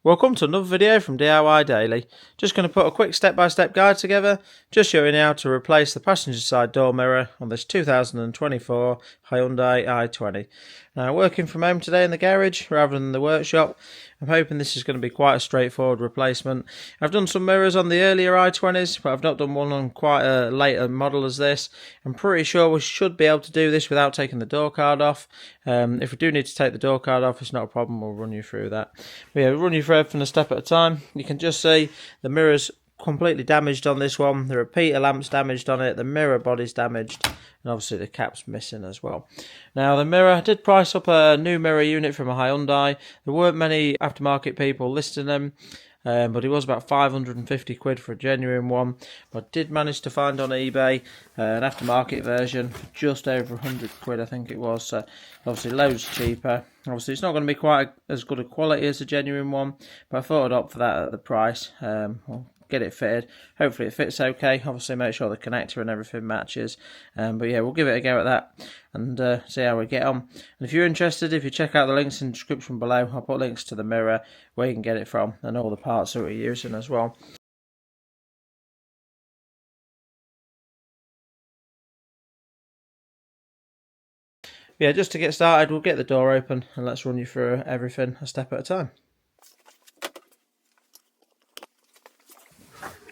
Welcome to another video from DIY Daily. Just going to put a quick step-by-step guide together, just showing you how to replace the passenger side door mirror on this 2024 Hyundai i20. Now, working from home today in the garage rather than the workshop, I'm hoping this is going to be quite a straightforward replacement. I've done some mirrors on the earlier i20s, but I've not done one on quite a later model as this. I'm pretty sure we should be able to do this without taking the door card off. If we do need to take the door card off, it's not a problem, we'll run you through that. But yeah, we'll run you through everything a step at a time. You can just see the mirror's completely damaged on this one, the repeater lamp's damaged on it, the mirror body's damaged, and obviously the cap's missing as well. Now the mirror, I did price up a new mirror unit from a Hyundai. There weren't many aftermarket people listing them, but it was about 550 quid for a genuine one. But I did manage to find on eBay an aftermarket version for just over 100 quid, I think it was. So obviously loads cheaper. Obviously it's not going to be quite as good a quality as a genuine one, but I thought I'd opt for that at the price. We'll get it fitted. Hopefully it fits okay. Obviously make sure the connector and everything matches. But yeah, we'll give it a go at that and see how we get on. And if you're interested, if you check out the links in the description below, I'll put links to the mirror, where you can get it from, and all the parts that we're using as well. Yeah, just to get started, we'll get the door open and let's run you through everything a step at a time.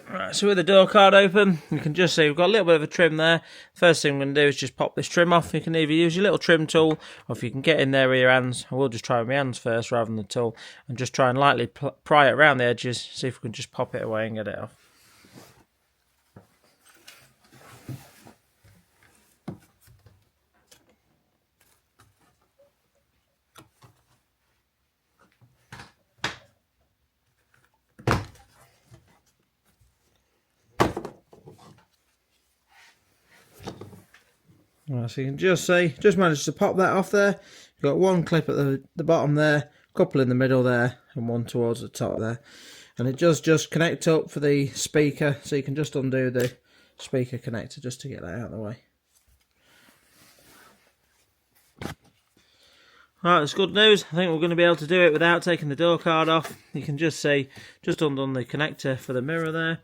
Right, so with the door card open, you can just see we've got a little bit of a trim there. First thing we're going to do is just pop this trim off. You can either use your little trim tool, or if you can get in there with your hands, I will just try with my hands first rather than the tool, and just try and lightly pry it around the edges, see if we can just pop it away and get it off. Right, so you can just see, just managed to pop that off there. You've got one clip at the bottom there, a couple in the middle there, and one towards the top there. And it does just connect up for the speaker, so you can just undo the speaker connector just to get that out of the way. Right, that's good news. I think we're going to be able to do it without taking the door card off. You can just see, just undone the connector for the mirror there.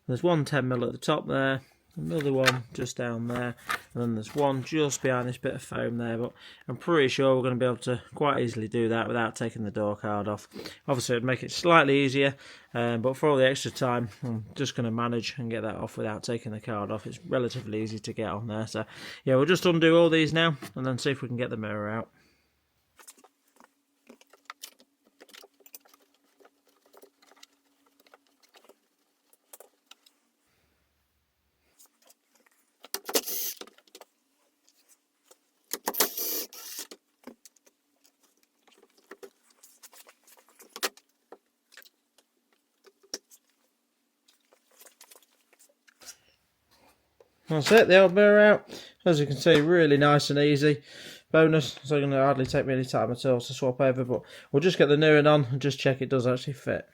There's one 10mm at the top there. Another one just down there, and then there's one just behind this bit of foam there, but I'm pretty sure we're going to be able to quite easily do that without taking the door card off. Obviously it'd make it slightly easier, but for all the extra time I'm just going to manage and get that off without taking the card off. It's relatively easy to get on there, so yeah, we'll just undo all these now and then see if we can get the mirror out. That's it, the old mirror out. As you can see, really nice and easy. Bonus, so it's going to hardly take me any time at all to swap over, but we'll just get the new one on and just check it does actually fit.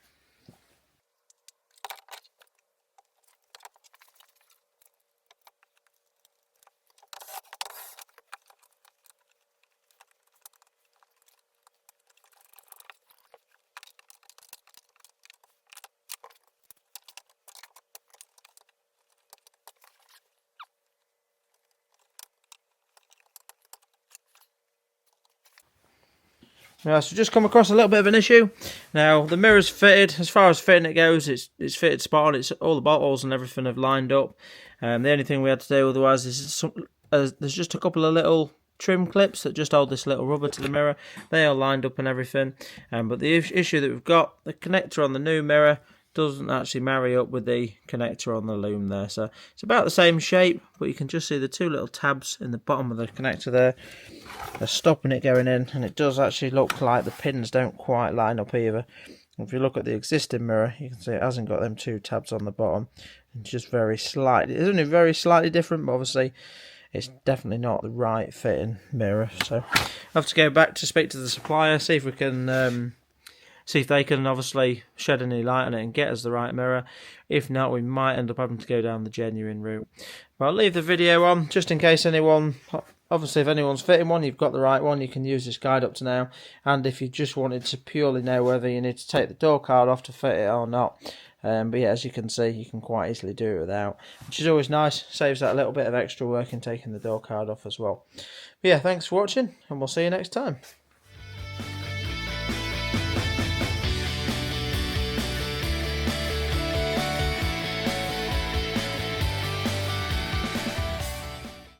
Right, so just come across a little bit of an issue. Now the mirror's fitted. As far as fitting it goes, it's fitted spot on. It's all the bottles and everything have lined up. The only thing we had to do otherwise is there's just a couple of little trim clips that just hold this little rubber to the mirror. They are lined up and everything. But the issue that we've got, the connector on the new mirror doesn't actually marry up with the connector on the loom there, so it's about the same shape, but you can just see the two little tabs in the bottom of the connector there. They're stopping it going in, and it does actually look like the pins don't quite line up either. If you look at the existing mirror, you can see it hasn't got them two tabs on the bottom. It's just very slightly, it's only very slightly different, but obviously it's definitely not the right fitting mirror. So I have to go back to speak to the supplier, see if we can see if they can obviously shed any light on it and get us the right mirror. If not, we might end up having to go down the genuine route. But I'll leave the video on just in case anyone Obviously, if anyone's fitting one, you've got the right one. You can use this guide up to now. And if you just wanted to purely know whether you need to take the door card off to fit it or not, but yeah, as you can see, you can quite easily do it without, which is always nice. Saves that a little bit of extra work in taking the door card off as well. But yeah, thanks for watching, and we'll see you next time.